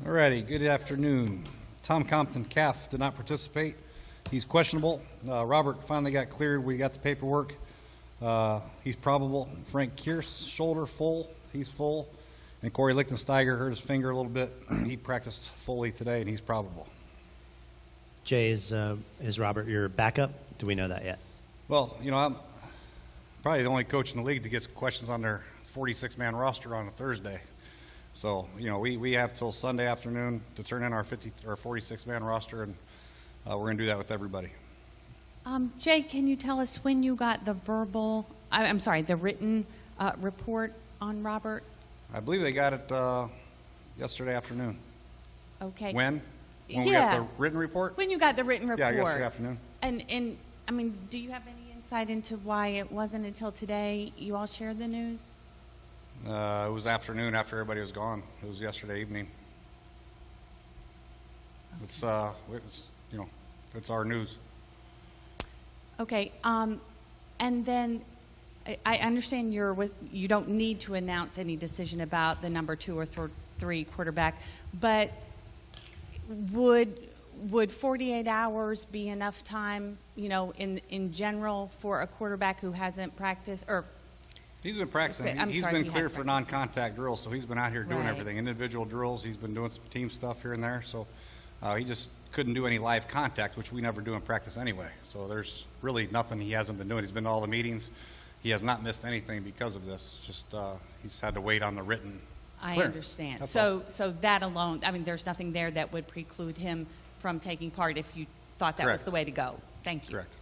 All righty, good afternoon. Tom Compton, calf, did not participate. He's questionable. Robert finally got cleared. We got the paperwork. He's probable. Frank Kierce, shoulder full. He's full. And Corey Lichtensteiger hurt his finger a little bit. He practiced fully today, and he's probable. Jay, is Robert your backup? Do we know that yet? Well, I'm probably the only coach in the league that gets questions on their 46-man roster on a Thursday. So, we have till Sunday afternoon to turn in our 46-man roster, and we're going to do that with everybody. Jay, can you tell us when you got the the written report on Robert? I believe they got it yesterday afternoon. Okay. When we got the written report? When you got the written report. Yeah, yesterday afternoon. And do you have any insight into why it wasn't until today you all shared the news? It was afternoon after everybody was gone. It was yesterday evening. Okay. It's our news. Okay. And then I understand you don't need to announce any decision about the number 2 or 3 quarterback, but would 48 hours be enough time, in general for a quarterback who hasn't practiced or? He's been practicing. He's been cleared for non-contact drills, so he's been out here doing everything. Individual drills, he's been doing some team stuff here and there. So he just couldn't do any live contact, which we never do in practice anyway. So there's really nothing he hasn't been doing. He's been to all the meetings. He has not missed anything because of this. Just he's had to wait on the written clearance. I understand. So that alone, there's nothing there that would preclude him from taking part if you thought that was the way to go. Thank you. Correct.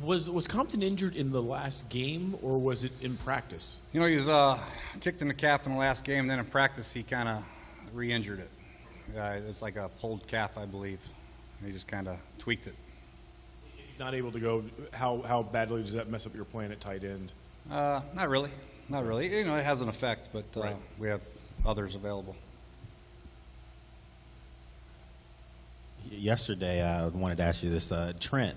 Was Compton injured in the last game, or was it in practice? He was kicked in the calf in the last game. Then in practice, he kind of re-injured it. It's like a pulled calf, I believe. He just kind of tweaked it. He's not able to go. How badly does that mess up your plan at tight end? Not really. Not really. It has an effect, but right. We have others available. Yesterday, I wanted to ask you this. Trent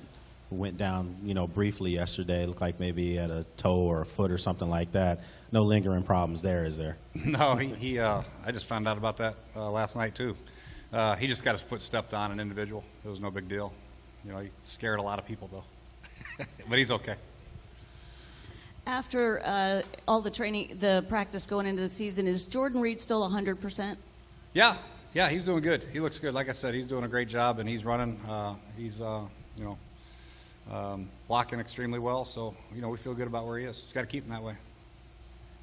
went down, briefly yesterday. It looked like maybe he had a toe or a foot or something like that. No lingering problems there, is there? No, he I just found out about that last night, too. He just got his foot stepped on, an individual. It was no big deal. He scared a lot of people, though. But he's okay. After all the training, the practice going into the season, is Jordan Reed still 100%? Yeah, he's doing good. He looks good. Like I said, he's doing a great job, and he's running. He's blocking extremely well. So, we feel good about where he is. Just got to keep him that way.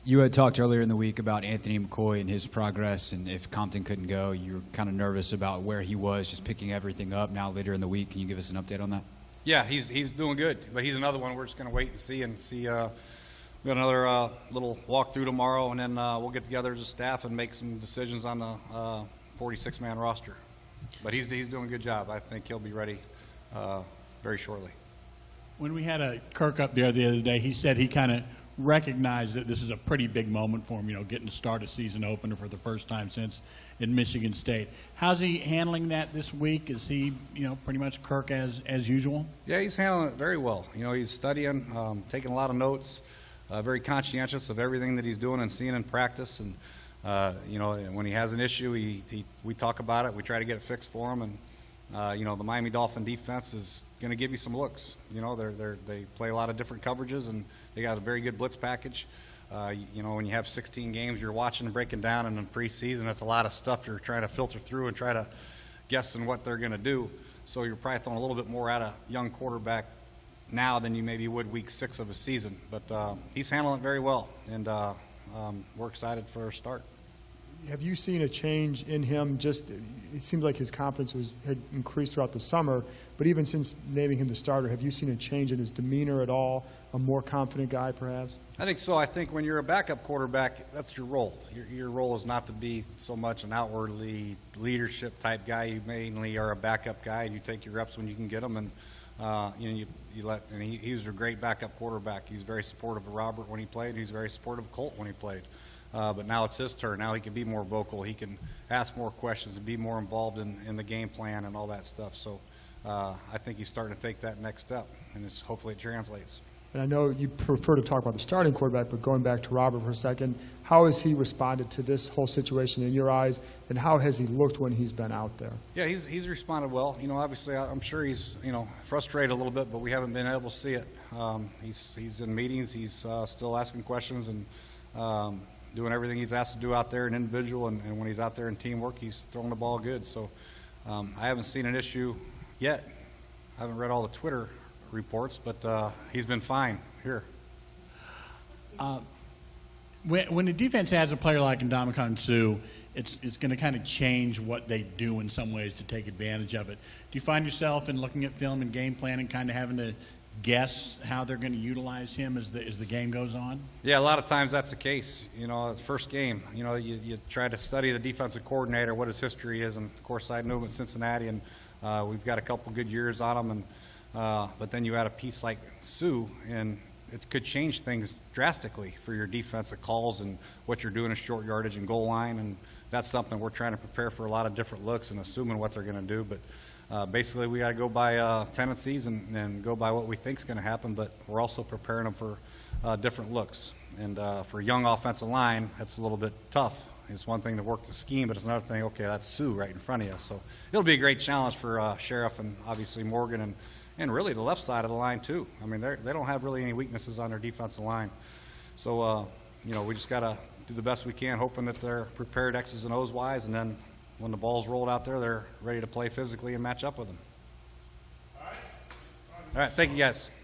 You had talked earlier in the week about Anthony McCoy and his progress, and if Compton couldn't go, you were kind of nervous about where he was, just picking everything up now later in the week. Can you give us an update on that? Yeah, he's doing good, but he's another one we're just going to wait and see. We got another little walkthrough tomorrow, and then we'll get together as a staff and make some decisions on the 46-man roster. But he's doing a good job. I think he'll be ready very shortly. When we had Kirk up there the other day, he said he kind of recognized that this is a pretty big moment for him, getting to start a season opener for the first time since in Michigan State. How's he handling that this week? Is he, pretty much Kirk as usual? Yeah, he's handling it very well. He's studying, taking a lot of notes, very conscientious of everything that he's doing and seeing in practice. And, when he has an issue, we talk about it. We try to get it fixed for him. And, the Miami Dolphin defense is going to give you some looks. They play a lot of different coverages, and they got a very good blitz package. When you have 16 games you're watching and breaking down in the preseason, that's a lot of stuff you're trying to filter through and try to guess in what they're going to do. So you're probably throwing a little bit more at a young quarterback now than you maybe would week 6 of a season. But he's handling it very well, and we're excited for a start. Have you seen a change in him? It seems like his confidence had increased throughout the summer, but even since naming him the starter, have you seen a change in his demeanor at all? A more confident guy, perhaps? I think so. I think when you're a backup quarterback, that's your role. Your role is not to be so much an outwardly leadership type guy. You mainly are a backup guy, and you take your reps when you can get them. And he was a great backup quarterback. He was very supportive of Robert when he played. He was very supportive of Colt when he played. But now it's his turn. Now he can be more vocal. He can ask more questions and be more involved in the game plan and all that stuff. So I think he's starting to take that next step, and hopefully it translates. And I know you prefer to talk about the starting quarterback, but going back to Robert for a second, how has he responded to this whole situation in your eyes, and how has he looked when he's been out there? Yeah, he's responded well. Obviously, I'm sure he's frustrated a little bit, but we haven't been able to see it. He's in meetings. He's still asking questions and doing everything he's asked to do out there, an individual, and when he's out there in teamwork, he's throwing the ball good. So I haven't seen an issue yet. I haven't read all the Twitter reports, but he's been fine here. When the defense has a player like Ndamukong Suh, it's going to kind of change what they do in some ways to take advantage of it. Do you find yourself in looking at film and game planning kind of having to guess how they're going to utilize him as the game goes on? Yeah, a lot of times that's the case. It's first game. You try to study the defensive coordinator, what his history is, and of course I knew him at Cincinnati, and we've got a couple good years on him, and but then you add a piece like Suh, and it could change things drastically for your defensive calls and what you're doing in short yardage and goal line, and that's something we're trying to prepare for, a lot of different looks and assuming what they're going to do. But basically we got to go by tendencies and go by what we think is going to happen, but we're also preparing them for different looks. And for a young offensive line, that's a little bit tough. It's one thing to work the scheme, but it's another thing, okay, that's Suh right in front of you. So it'll be a great challenge for Sheriff and obviously Morgan and really the left side of the line too. I mean, they don't have really any weaknesses on their defensive line. So, we just got to do the best we can, hoping that they're prepared X's and O's wise, and then when the ball's rolled out there, they're ready to play physically and match up with them. All right, thank you guys.